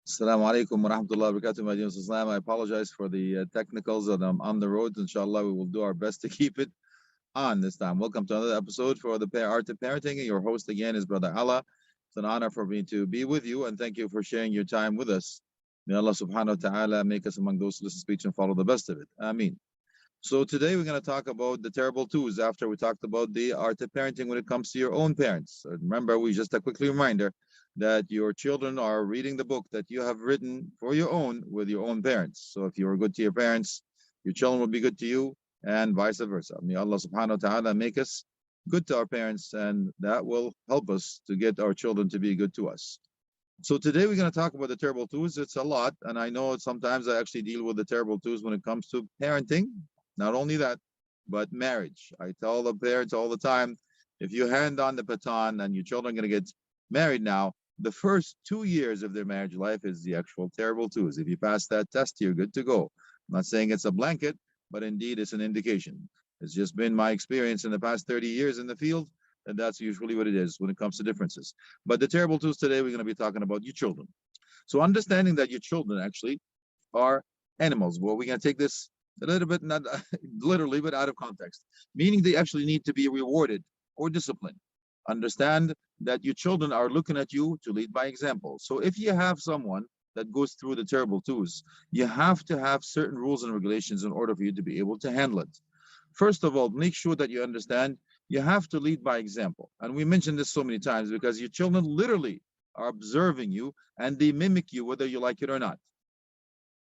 Assalamu alaikum wa rahmatullahi wa barakatuh, my dear Islam. I apologize for the technicals and I'm on the road. Inshallah, we will do our best to keep it on this time. Welcome to another episode for the Art of Parenting. Your host again is Brother Allah. It's an honor for me to be with you and thank you for sharing your time with us. May Allah subhanahu wa ta'ala make us among those who listen to speech and follow the best of it. Ameen. So today we're going to talk about the terrible twos after we talked about the art of parenting when it comes to your own parents. So remember, we just a quickly reminder that your children are reading the book that you have written for your own with your own parents. So if you are good to your parents, your children will be good to you and vice versa. May Allah subhanahu wa ta'ala make us good to our parents and that will help us to get our children to be good to us. So today we're going to talk about the terrible twos. It's a lot, and I know sometimes I actually deal with the terrible twos when it comes to parenting. Not only that, but marriage. I tell the parents all the time, if you hand on the baton and your children are going to get married now, the first 2 years of their marriage life is the actual terrible twos. If you pass that test, you're good to go. I'm not saying it's a blanket, but indeed it's an indication. It's just been my experience in the past 30 years in the field, and that's usually what it is when it comes to differences. But the terrible twos today, we're going to be talking about your children. So understanding that your children actually are animals. Well, we're going to take this a little bit, not literally, but out of context, meaning they actually need to be rewarded or disciplined. Understand that your children are looking at you to lead by example. So if you have someone that goes through the terrible twos, you have to have certain rules and regulations in order for you to be able to handle it. First of all, make sure that you understand you have to lead by example. And we mentioned this so many times because your children literally are observing you and they mimic you whether you like it or not.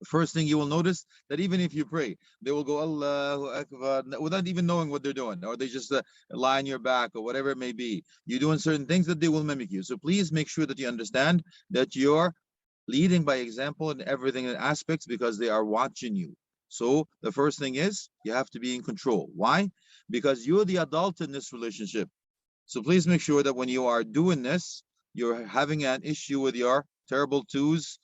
The first thing you will notice that even if you pray, they will go Allahu Akbar without even knowing what they're doing, or they just lie on your back or whatever it may be. You're doing certain things that they will mimic you. So please make sure that you understand that you're leading by example in everything in aspects because they are watching you. So the first thing is you have to be in control. Why? Because you're the adult in this relationship. So please make sure that when you are doing this, you're having an issue with your terrible twos.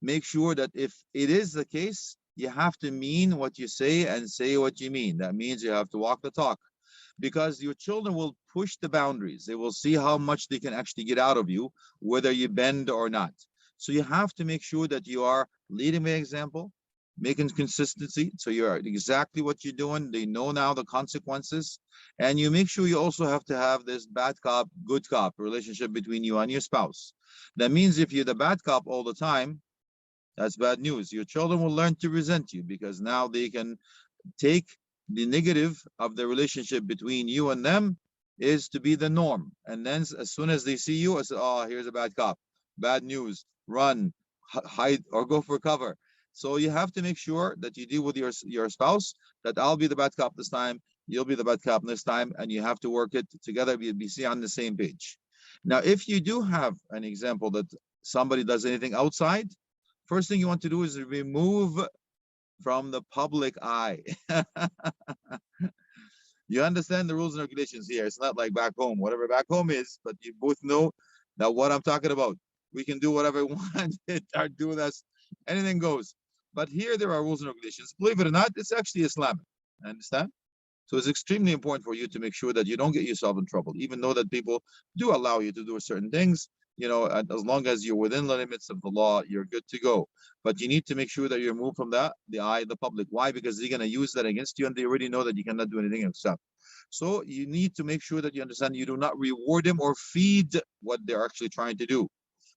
Make sure that if it is the case, you have to mean what you say and say what you mean. That means you have to walk the talk because your children will push the boundaries. They will see how much they can actually get out of you, whether you bend or not. So you have to make sure that you are leading by example, making consistency. So you're exactly what you're doing. They know now the consequences. And you make sure you also have to have this bad cop, good cop relationship between you and your spouse. That means if you're the bad cop all the time, that's bad news. Your children will learn to resent you because now they can take the negative of the relationship between you and them is to be the norm. And then as soon as they see you, I say, oh, here's a bad cop. Bad news. Run, hide, or go for cover. So you have to make sure that you deal with your spouse, that I'll be the bad cop this time, you'll be the bad cop this time, and you have to work it together, be on the same page. Now, if you do have an example that somebody does anything outside, first thing you want to do is remove from the public eye. You understand the rules and regulations here. It's not like back home, whatever back home is, but you both know that what I'm talking about. We can do whatever we want or do this. Anything goes. But here there are rules and regulations. Believe it or not, it's actually Islamic. Understand? So it's extremely important for you to make sure that you don't get yourself in trouble, even though that people do allow you to do certain things. You know, as long as you're within the limits of the law, you're good to go. But you need to make sure that you're removed from the eye of the public. Why? Because they're going to use that against you, and they already know that you cannot do anything yourself. So you need to make sure that you understand you do not reward them or feed what they're actually trying to do.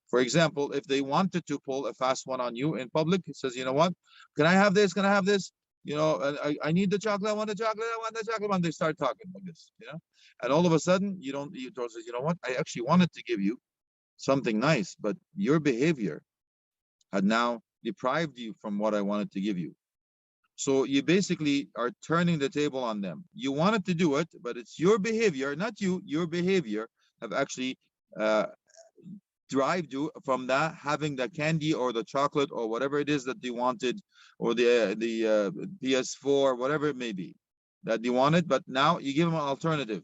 For example, if they wanted to pull a fast one on you in public, it says, you know what? Can I have this? Can I have this? You know, I need the chocolate. I want the chocolate. I want the chocolate. And they start talking like this, you know, and all of a sudden you say, you know what? I actually wanted to give you something nice, but your behavior had now deprived you from what I wanted to give you. So you basically are turning the table on them. You wanted to do it, but it's your behavior, not you. Your behavior have actually derived you from that having the candy or the chocolate or whatever it is that they wanted, or the PS4, whatever it may be that they wanted. But now you give them an alternative.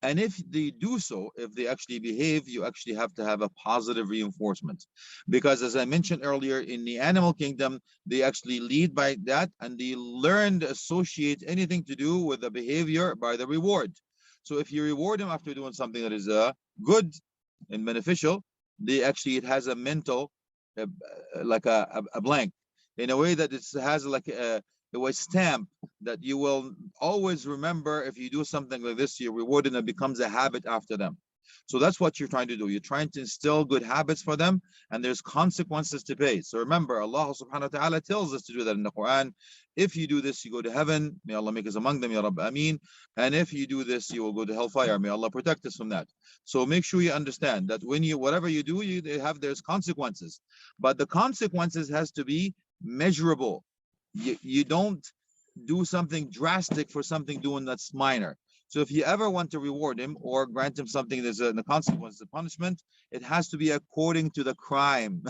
And if they do so, if they actually behave, you actually have to have a positive reinforcement. Because as I mentioned earlier, in the animal kingdom, they actually lead by that and they learn to associate anything to do with the behavior by the reward. So if you reward them after doing something that is good and beneficial, it has a mental uh, like a blank, in a way that it has like a stamp that you will always remember. If you do something like this, you're rewarded, and it becomes a habit after them. So that's what you're trying to do. You're trying to instill good habits for them, and there's consequences to pay. So remember, Allah subhanahu wa ta'ala tells us to do that in the Quran. If you do this, you go to heaven. May Allah make us among them, Ya Rabb, Ameen. And if you do this, you will go to hellfire. May Allah protect us from that. So make sure you understand that when you, whatever you do, there's consequences, but the consequences has to be measurable. You don't do something drastic for something doing that's minor. So if you ever want to reward him or grant him something, there's a consequence, a punishment, it has to be according to the crime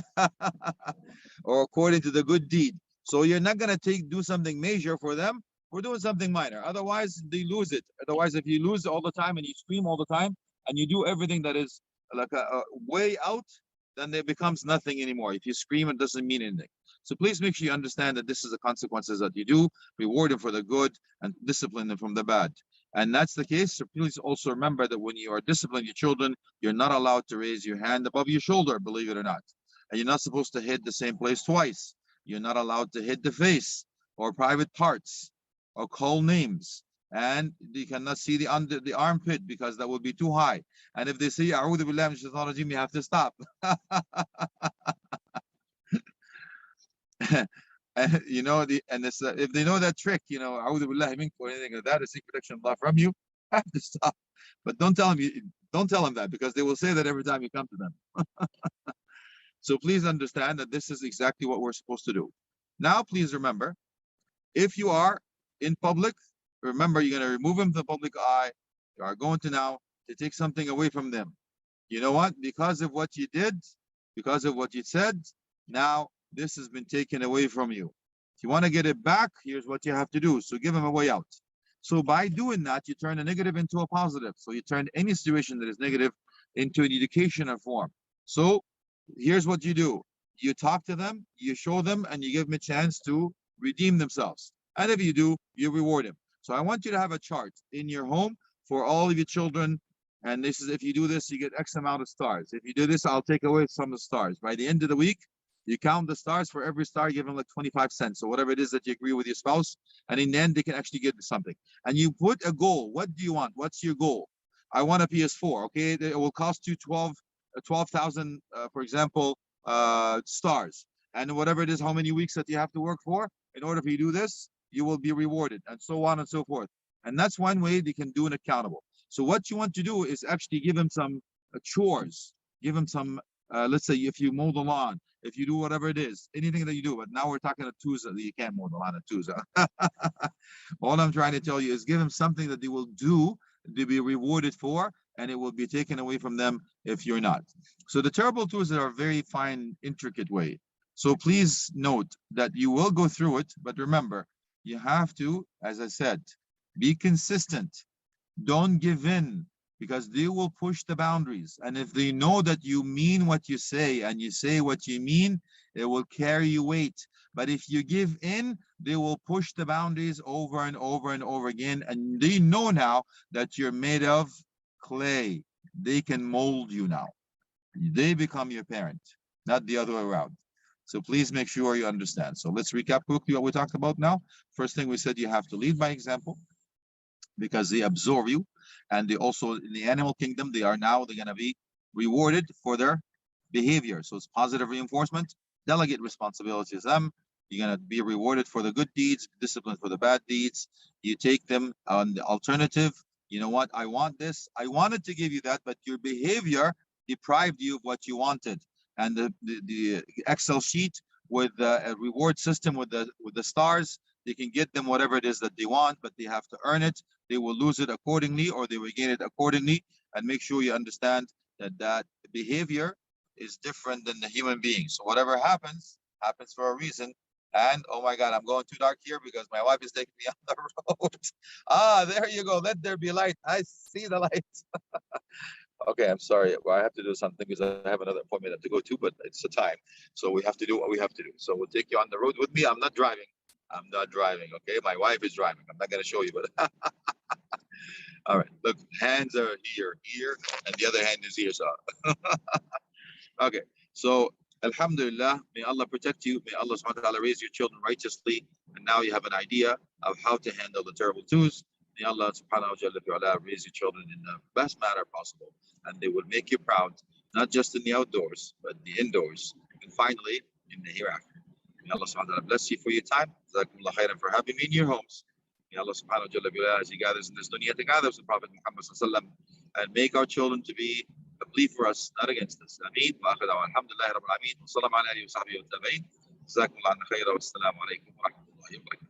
or according to the good deed. So you're not going to do something major for them. We're doing something minor. Otherwise, they lose it. Otherwise, if you lose all the time and you scream all the time and you do everything that is like a way out, then it becomes nothing anymore. If you scream, it doesn't mean anything. So please make sure you understand that this is the consequences that you do. Reward them for the good and discipline them from the bad. And that's the case. So please also remember that when you are disciplining your children, you're not allowed to raise your hand above your shoulder, believe it or not. And you're not supposed to hit the same place twice. You're not allowed to hit the face or private parts or call names. And you cannot see the armpit because that would be too high. And if they say, "A'udhu billahi minash shaitanir rajim," you have to stop. You know, and this, if they know that trick, you know, "A'udhu billahi minkum," or anything like that, to seek protection of Allah from you, have to stop. But don't tell them that, because they will say that every time you come to them. So please understand that this is exactly what we're supposed to do. Now, please remember, if you are in public, remember you're going to remove them from the public eye. You are going to now to take something away from them. You know what? Because of what you did, because of what you said, now this has been taken away from you. If you want to get it back, here's what you have to do. So give them a way out. So by doing that, you turn a negative into a positive. So you turn any situation that is negative into an educational form. So here's what you do. You talk to them, you show them, and you give them a chance to redeem themselves. And if you do, you reward them. So I want you to have a chart in your home for all of your children. And this is, if you do this, you get X amount of stars. If you do this, I'll take away some of the stars. By the end of the week, you count the stars. For every star, you give them like 25 cents or whatever it is that you agree with your spouse. And in the end, they can actually get something. And you put a goal. What do you want? What's your goal? I want a PS4. Okay, it will cost you 12,000, for example, stars. And whatever it is, how many weeks that you have to work for, in order for you to do this, you will be rewarded, and so on and so forth. And that's one way they can do an accountable. So what you want to do is actually give them some chores. Give them some, let's say if you mow the lawn, if you do whatever it is, anything that you do. But now we're talking at Tuesday. You can't mow the lawn at Tuesday. All I'm trying to tell you is give them something that they will do to be rewarded for, and it will be taken away from them if you're not. So the terrible tools are a very fine, intricate way. So please note that you will go through it, but remember, you have to, as I said, be consistent. Don't give in, because they will push the boundaries. And if they know that you mean what you say and you say what you mean, it will carry you weight. But if you give in, they will push the boundaries over and over and over again. And they know now that you're made of clay. They can mold you now. They become your parent, not the other way around. So please make sure you understand. So let's recap quickly what we talked about now. First thing we said, you have to lead by example, because they absorb you. And they also, in the animal kingdom, they're going to be rewarded for their behavior. So it's positive reinforcement. Delegate responsibilities to them. You're going to be rewarded for the good deeds, disciplined for the bad deeds. You take them on the alternative. You know what? I want this. I wanted to give you that, but your behavior deprived you of what you wanted. And the Excel sheet with a reward system with the stars, they can get them whatever it is that they want, but they have to earn it. They will lose it accordingly, or they will gain it accordingly. And make sure you understand that behavior is different than the human being. So whatever happens for a reason. And oh my God, I'm going too dark here because my wife is taking me on the road. There you go. Let there be light. I see the light. Okay, I'm sorry. Well, I have to do something because I have another appointment to go to, but it's the time. So we have to do what we have to do. So we'll take you on the road with me. I'm not driving. Okay? My wife is driving. I'm not going to show you, but all right. Look, hands are here, and the other hand is here. So, okay. So Alhamdulillah, may Allah protect you. May Allah subhanahu wa ta'ala raise your children righteously. And now you have an idea of how to handle the terrible twos. May Allah subhanahu wa ta'ala raise your children in the best manner possible. And they will make you proud, not just in the outdoors, but the indoors. And finally, in the hereafter. May Allah subhanahu wa ta'ala bless you for your time. Jazakumullah khairan for having me in your homes. May Allah subhanahu wa ta'ala, as He gathers in this dunya together with the Prophet Muhammad sallallahu alaihi wasallam, and make our children to be a belief for us, not against us. Ameen. Wa akhir da'wana. Alhamdulillahi rabbil alameen. Wa sallallahu ala alihi wa sahbihi wa tabi'in. Jazakumullah khairan. Wassalamu alaikum wa rahmatullahi wa barakatuh.